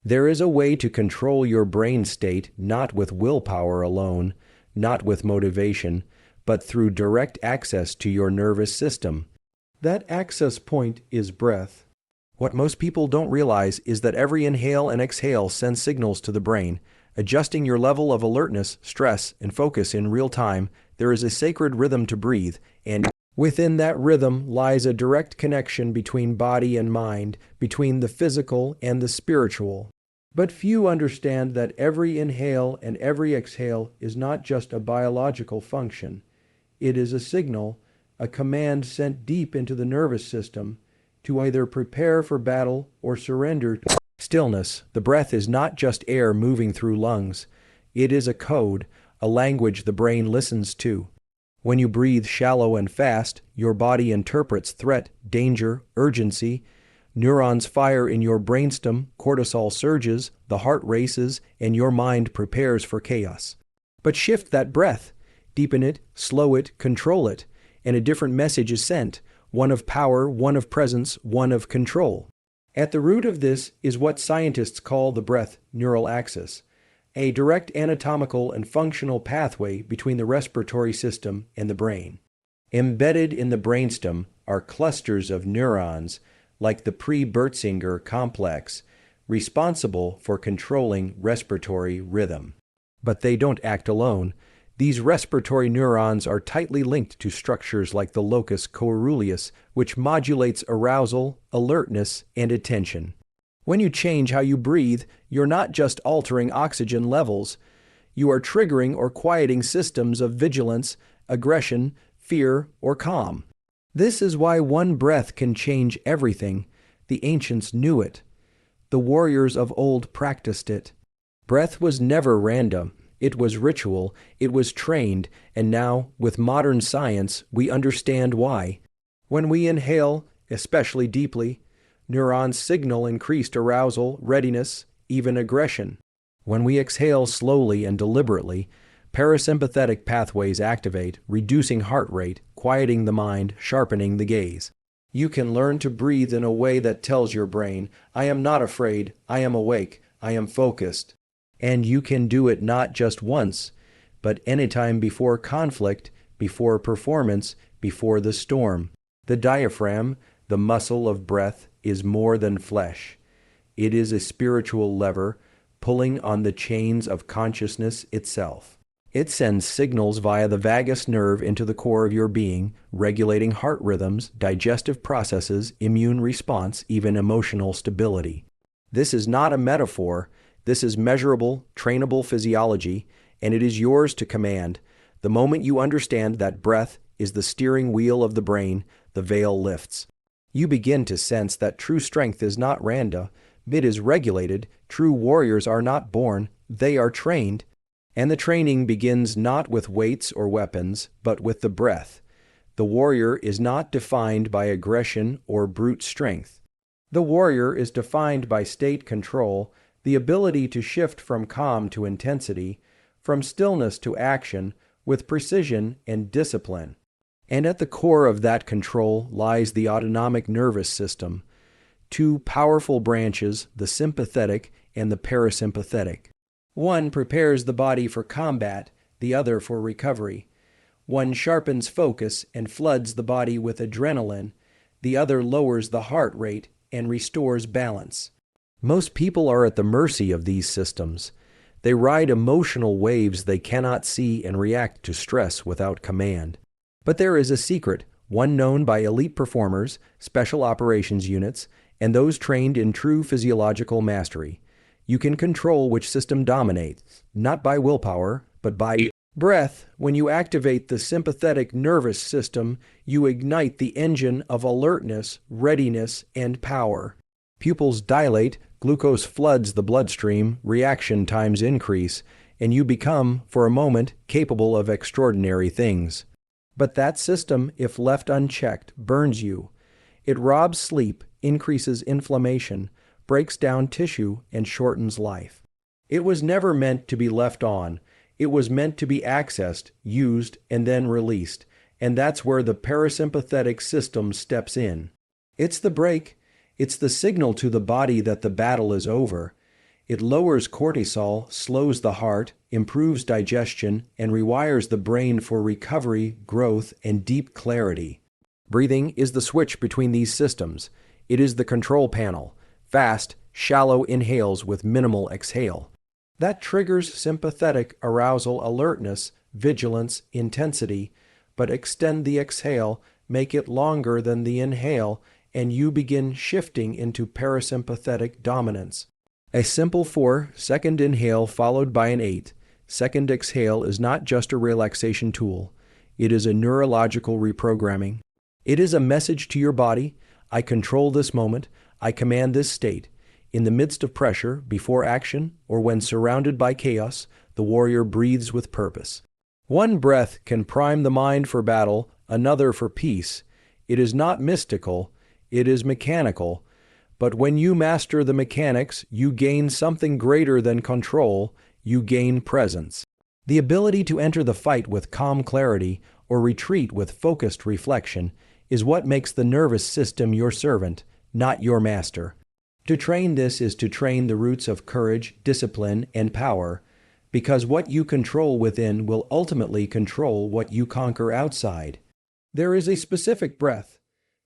There is a way to control your brain state not with willpower alone, not with motivation, but through direct access to your nervous system. That access point is breath. What most people don't realize is that every inhale and exhale sends signals to the brain, adjusting your level of alertness, stress, and focus in real time. There is a sacred rhythm to breathe, and within that rhythm lies a direct connection between body and mind, between the physical and the spiritual. But few understand that every inhale and every exhale is not just a biological function. It is a signal, a command sent deep into the nervous system to either prepare for battle or surrender to stillness. The breath is not just air moving through lungs. It is a code, a language the brain listens to. When you breathe shallow and fast, your body interprets threat, danger, urgency. Neurons fire in your brainstem, cortisol surges, the heart races, and your mind prepares for chaos. But shift that breath, deepen it, slow it, control it, and a different message is sent, one of power, one of presence, one of control. At the root of this is what scientists call the breath neural axis, a direct anatomical and functional pathway between the respiratory system and the brain. Embedded in the brainstem are clusters of neurons, like the pre-Bertzinger complex, responsible for controlling respiratory rhythm. But they don't act alone. These respiratory neurons are tightly linked to structures like the locus coeruleus, which modulates arousal, alertness, and attention. When you change how you breathe, you're not just altering oxygen levels. You are triggering or quieting systems of vigilance, aggression, fear, or calm. This is why one breath can change everything. The ancients knew it. The warriors of old practiced it. Breath was never random. It was ritual. It was trained. And now, with modern science, we understand why. When we inhale, especially deeply, neurons signal increased arousal, readiness, even aggression. When we exhale slowly and deliberately, parasympathetic pathways activate, reducing heart rate, quieting the mind, sharpening the gaze. You can learn to breathe in a way that tells your brain, I am not afraid, I am awake, I am focused. And you can do it not just once, but anytime before conflict, before performance, before the storm. The diaphragm, the muscle of breath, is more than flesh. It is a spiritual lever, pulling on the chains of consciousness itself. It sends signals via the vagus nerve into the core of your being, regulating heart rhythms, digestive processes, immune response, even emotional stability. This is not a metaphor. This is measurable, trainable physiology, and it is yours to command. The moment you understand that breath is the steering wheel of the brain, the veil lifts. You begin to sense that true strength is not random. It is regulated. True warriors are not born. They are trained. And the training begins not with weights or weapons, but with the breath. The warrior is not defined by aggression or brute strength. The warrior is defined by state control, the ability to shift from calm to intensity, from stillness to action, with precision and discipline. And at the core of that control lies the autonomic nervous system, two powerful branches, the sympathetic and the parasympathetic. One prepares the body for combat, the other for recovery. One sharpens focus and floods the body with adrenaline, the other lowers the heart rate and restores balance. Most people are at the mercy of these systems. They ride emotional waves they cannot see and react to stress without command. But there is a secret, one known by elite performers, special operations units, and those trained in true physiological mastery. You can control which system dominates, not by willpower, but by breath. When you activate the sympathetic nervous system, you ignite the engine of alertness, readiness, and power. Pupils dilate, glucose floods the bloodstream, reaction times increase, and you become, for a moment, capable of extraordinary things. But that system, if left unchecked, burns you. It robs sleep, increases inflammation, breaks down tissue, and shortens life. It was never meant to be left on. It was meant to be accessed, used, and then released. And that's where the parasympathetic system steps in. It's the brake. It's the signal to the body that the battle is over. It lowers cortisol, slows the heart, improves digestion, and rewires the brain for recovery, growth, and deep clarity. Breathing is the switch between these systems. It is the control panel. Fast, shallow inhales with minimal exhale. That triggers sympathetic arousal, alertness, vigilance, intensity, but extend the exhale, make it longer than the inhale, and you begin shifting into parasympathetic dominance. A simple 4-second inhale followed by an 8-second exhale is not just a relaxation tool. It is a neurological reprogramming. It is a message to your body: I control this moment, I command this state. In the midst of pressure, before action, or when surrounded by chaos, the warrior breathes with purpose. One breath can prime the mind for battle, another for peace. It is not mystical, it is mechanical. But when you master the mechanics, you gain something greater than control, you gain presence. The ability to enter the fight with calm clarity or retreat with focused reflection is what makes the nervous system your servant, not your master. To train this is to train the roots of courage, discipline, and power, because what you control within will ultimately control what you conquer outside. There is a specific breath,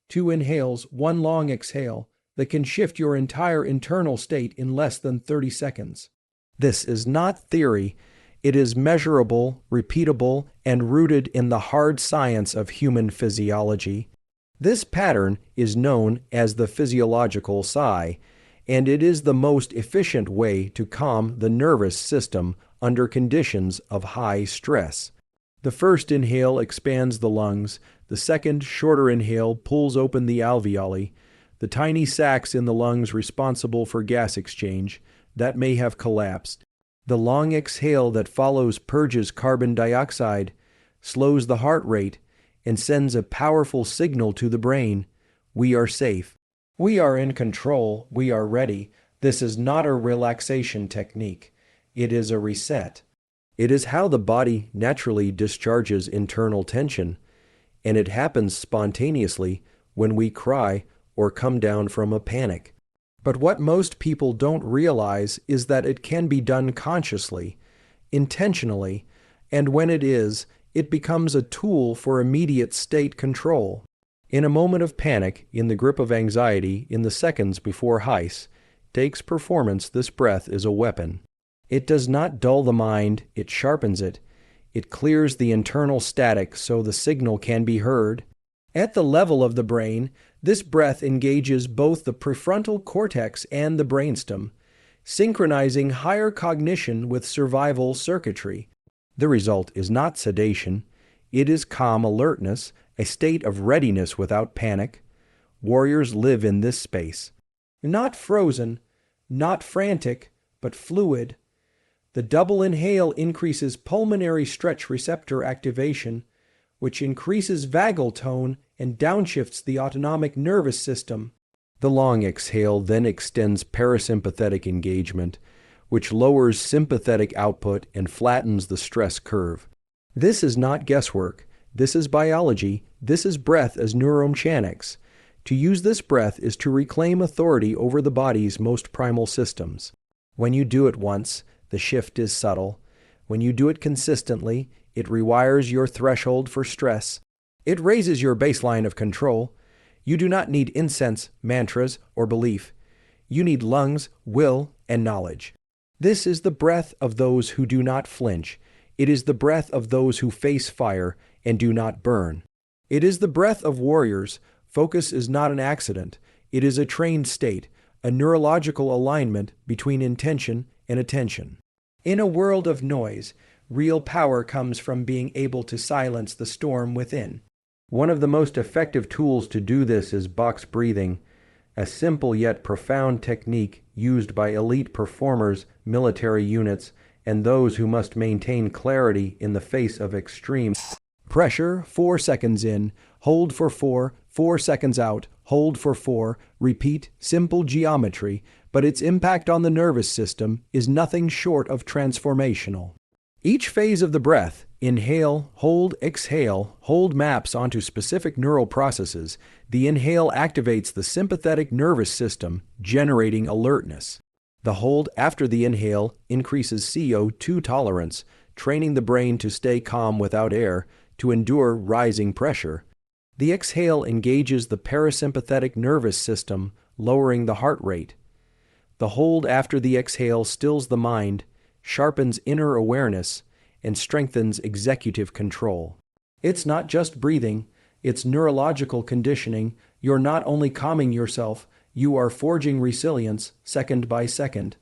2 inhales, 1 long exhale, that can shift your entire internal state in less than 30 seconds. This is not theory. It is measurable, repeatable, and rooted in the hard science of human physiology. This pattern is known as the physiological sigh, and it is the most efficient way to calm the nervous system under conditions of high stress. The first inhale expands the lungs. The second, shorter inhale pulls open the alveoli, the tiny sacs in the lungs responsible for gas exchange that may have collapsed. The long exhale that follows purges carbon dioxide, slows the heart rate, and sends a powerful signal to the brain: we are safe. We are in control. We are ready. This is not a relaxation technique. It is a reset. It is how the body naturally discharges internal tension, and it happens spontaneously when we cry or come down from a panic. But what most people don't realize is that it can be done consciously, intentionally, and when it is, it becomes a tool for immediate state control. In a moment of panic, in the grip of anxiety, in the seconds before heist takes performance, this breath is a weapon. It does not dull the mind, it sharpens it. It clears the internal static so the signal can be heard. At the level of the brain, this breath engages both the prefrontal cortex and the brainstem, synchronizing higher cognition with survival circuitry. The result is not sedation. It is calm alertness, a state of readiness without panic. Warriors live in this space. Not frozen, not frantic, but fluid. The double inhale increases pulmonary stretch receptor activation, which increases vagal tone and downshifts the autonomic nervous system. The long exhale then extends parasympathetic engagement, which lowers sympathetic output and flattens the stress curve. This is not guesswork. This is biology. This is breath as neuromechanics. To use this breath is to reclaim authority over the body's most primal systems. When you do it once, the shift is subtle. When you do it consistently, it rewires your threshold for stress. It raises your baseline of control. You do not need incense, mantras, or belief. You need lungs, will, and knowledge. This is the breath of those who do not flinch. It is the breath of those who face fire and do not burn. It is the breath of warriors. Focus is not an accident. It is a trained state, a neurological alignment between intention and attention. In a world of noise, real power comes from being able to silence the storm within. One of the most effective tools to do this is box breathing, a simple yet profound technique used by elite performers, military units, and those who must maintain clarity in the face of extreme pressure. 4 seconds in, hold for 4, 4 seconds out, hold for 4, repeat. Simple geometry, but its impact on the nervous system is nothing short of transformational. Each phase of the breath, inhale, hold, exhale, hold, maps onto specific neural processes. The inhale activates the sympathetic nervous system, generating alertness. The hold after the inhale increases CO2 tolerance, training the brain to stay calm without air, to endure rising pressure. The exhale engages the parasympathetic nervous system, lowering the heart rate. The hold after the exhale stills the mind, sharpens inner awareness, and strengthens executive control. It's not just breathing, it's neurological conditioning. You're not only calming yourself, you are forging resilience second by second.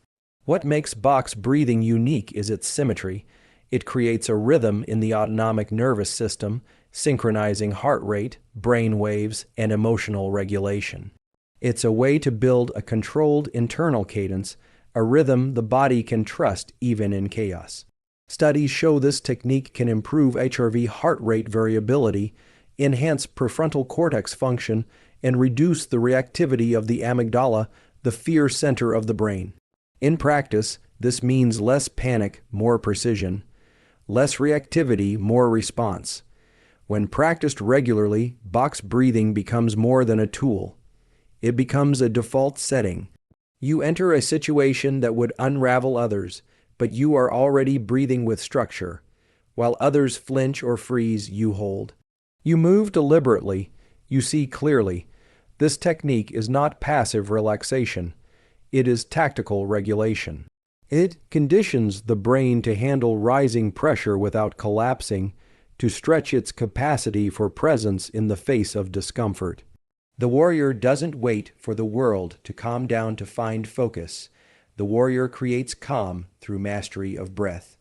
What makes box breathing unique is its symmetry. It creates a rhythm in the autonomic nervous system, synchronizing heart rate, brain waves, and emotional regulation. It's a way to build a controlled internal cadence, a rhythm the body can trust even in chaos. Studies show this technique can improve HRV heart rate variability, enhance prefrontal cortex function, and reduce the reactivity of the amygdala, the fear center of the brain. In practice, this means less panic, more precision, less reactivity, more response. When practiced regularly, box breathing becomes more than a tool. It becomes a default setting. You enter a situation that would unravel others, but you are already breathing with structure. While others flinch or freeze, you hold. You move deliberately. You see clearly. This technique is not passive relaxation. It is tactical regulation. It conditions the brain to handle rising pressure without collapsing, to stretch its capacity for presence in the face of discomfort. The warrior doesn't wait for the world to calm down to find focus. The warrior creates calm through mastery of breath.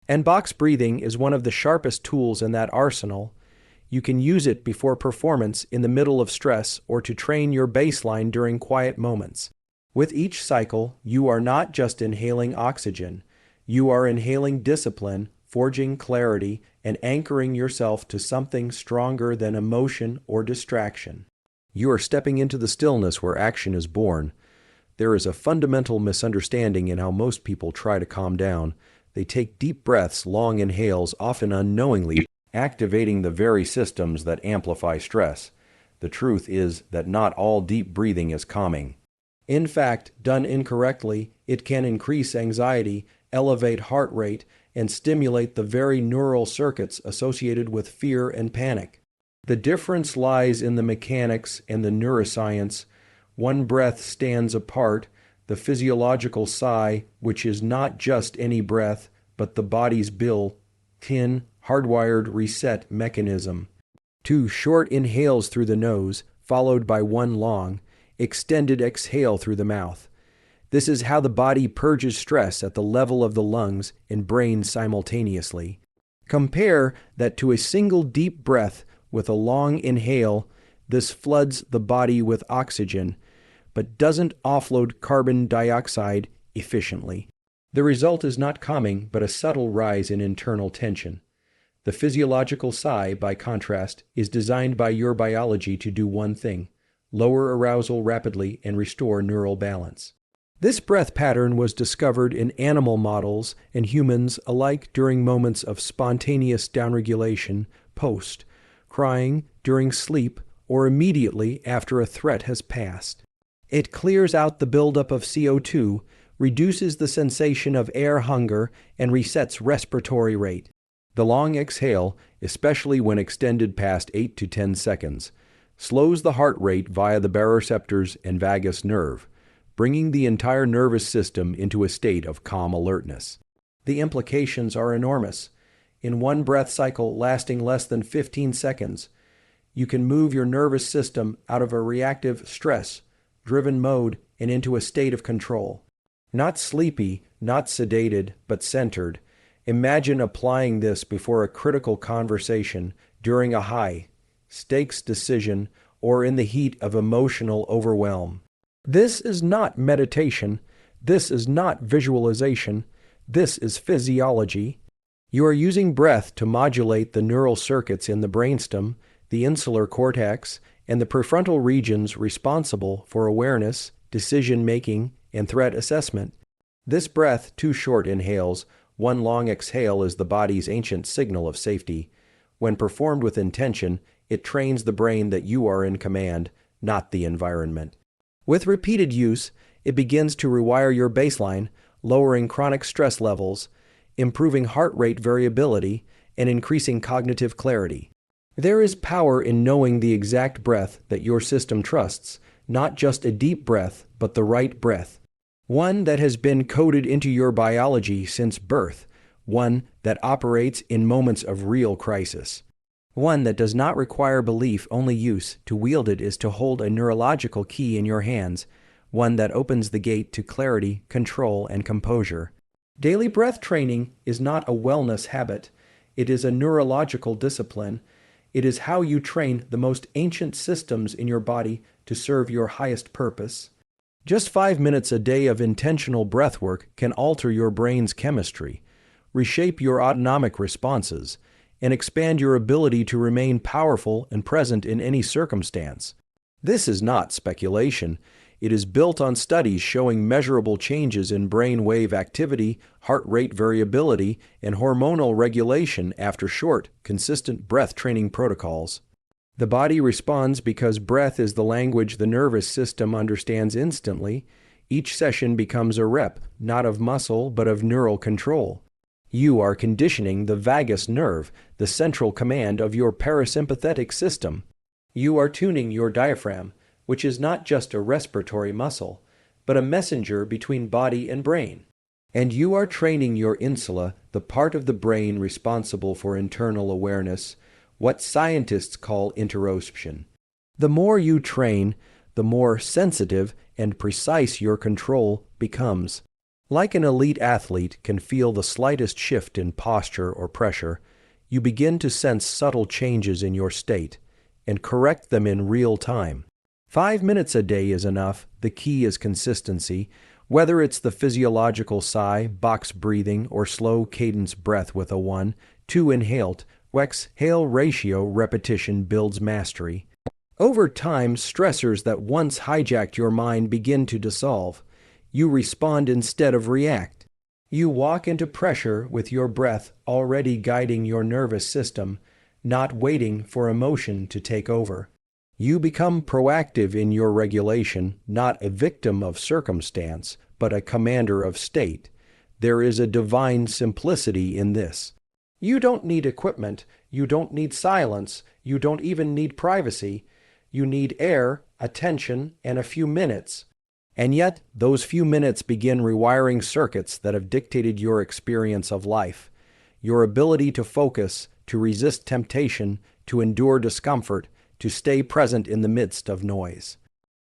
And box breathing is one of the sharpest tools in that arsenal. You can use it before performance, in the middle of stress, or to train your baseline during quiet moments. With each cycle, you are not just inhaling oxygen. You are inhaling discipline, forging clarity, and anchoring yourself to something stronger than emotion or distraction. You are stepping into the stillness where action is born. There is a fundamental misunderstanding in how most people try to calm down. They take deep breaths, long inhales, often unknowingly, activating the very systems that amplify stress. The truth is that not all deep breathing is calming. In fact, done incorrectly, it can increase anxiety, elevate heart rate, and stimulate the very neural circuits associated with fear and panic. The difference lies in the mechanics and the neuroscience. One breath stands apart, the physiological sigh, which is not just any breath, but the body's built-in, hardwired reset mechanism. 2 short inhales through the nose, followed by 1 long, extended exhale through the mouth. This is how the body purges stress at the level of the lungs and brain simultaneously. Compare that to a single deep breath with a long inhale. This floods the body with oxygen, but doesn't offload carbon dioxide efficiently. The result is not calming, but a subtle rise in internal tension. The physiological sigh, by contrast, is designed by your biology to do one thing: lower arousal rapidly and restore neural balance. This breath pattern was discovered in animal models and humans alike during moments of spontaneous downregulation, post, crying, during sleep, or immediately after a threat has passed. It clears out the buildup of CO2, reduces the sensation of air hunger, and resets respiratory rate. The long exhale, especially when extended past 8 to 10 seconds, slows the heart rate via the baroreceptors and vagus nerve, bringing the entire nervous system into a state of calm alertness. The implications are enormous. In one breath cycle lasting less than 15 seconds, you can move your nervous system out of a reactive, stress-driven mode and into a state of control. Not sleepy, not sedated, but centered. Imagine applying this before a critical conversation, during a high-stakes decision, or in the heat of emotional overwhelm. This is not meditation. This is not visualization. This is physiology. You are using breath to modulate the neural circuits in the brainstem, the insular cortex, and the prefrontal regions responsible for awareness, decision-making, and threat assessment. This breath, 2 short inhales, 1 long exhale, is the body's ancient signal of safety. When performed with intention, it trains the brain that you are in command, not the environment. With repeated use, It begins to rewire your baseline, lowering chronic stress levels, improving heart rate variability, and increasing cognitive clarity. There is power in knowing the exact breath that your system trusts, not just a deep breath, but the right breath. One that has been coded into your biology since birth, one that operates in moments of real crisis. One that does not require belief, only use. To wield it is to hold a neurological key in your hands, one that opens the gate to clarity, control, and composure. Daily breath training is not a wellness habit. It is a neurological discipline. It is how you train the most ancient systems in your body to serve your highest purpose. Just 5 minutes a day of intentional breathwork can alter your brain's chemistry, reshape your autonomic responses, and expand your ability to remain powerful and present in any circumstance. This is not speculation. It is built on studies showing measurable changes in brain wave activity, heart rate variability, and hormonal regulation after short, consistent breath training protocols. The body responds because breath is the language the nervous system understands instantly. Each session becomes a rep, not of muscle, but of neural control. You are conditioning the vagus nerve, the central command of your parasympathetic system. You are tuning your diaphragm, which is not just a respiratory muscle, but a messenger between body and brain. And you are training your insula, the part of the brain responsible for internal awareness, what scientists call interoception. The more you train, the more sensitive and precise your control becomes. Like an elite athlete can feel the slightest shift in posture or pressure, you begin to sense subtle changes in your state and correct them in real time. 5 minutes a day is enough. The key is consistency. Whether it's the physiological sigh, box breathing, or slow cadence breath with a 1-2 inhaled, exhale ratio, repetition builds mastery. Over time, stressors that once hijacked your mind begin to dissolve. You respond instead of react. You walk into pressure with your breath already guiding your nervous system, not waiting for emotion to take over. You become proactive in your regulation, not a victim of circumstance, but a commander of state. There is a divine simplicity in this. You don't need equipment, you don't need silence, you don't even need privacy. You need air, attention, and a few minutes. And yet, those few minutes begin rewiring circuits that have dictated your experience of life. Your ability to focus, to resist temptation, to endure discomfort, to stay present in the midst of noise.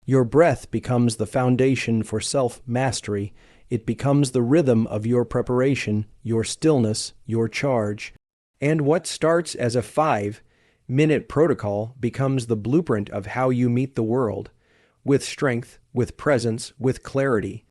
Your breath becomes the foundation for self-mastery. It becomes the rhythm of your preparation, your stillness, your charge. And what starts as a 5-minute protocol becomes the blueprint of how you meet the world. With strength, with presence, with clarity.